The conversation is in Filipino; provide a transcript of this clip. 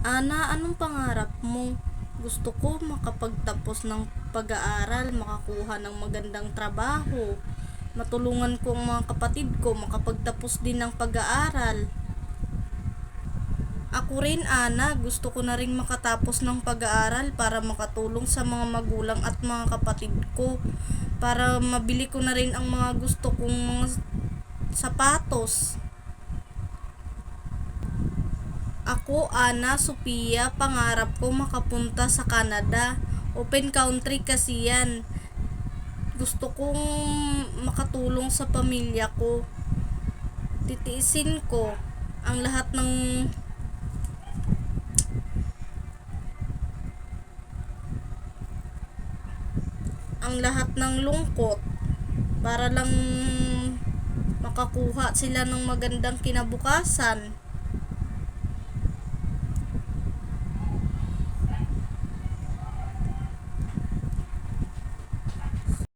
Ana, anong pangarap mo? Gusto ko makapagtapos ng pag-aaral, makakuha ng magandang trabaho, matulungan ko ang mga kapatid ko, makapagtapos din ng pag-aaral. Ako rin, Ana, gusto ko na rin makatapos ng pag-aaral para makatulong sa mga magulang at mga kapatid ko, para mabili ko na rin ang mga gusto kong mga sapatos. Ako, Ana, Sophia, pangarap ko makapunta sa Canada. Open country kasi yan. Gusto kong makatulong sa pamilya ko. Titiisin ko ang lahat ng lungkot para lang makakuha sila ng magandang kinabukasan.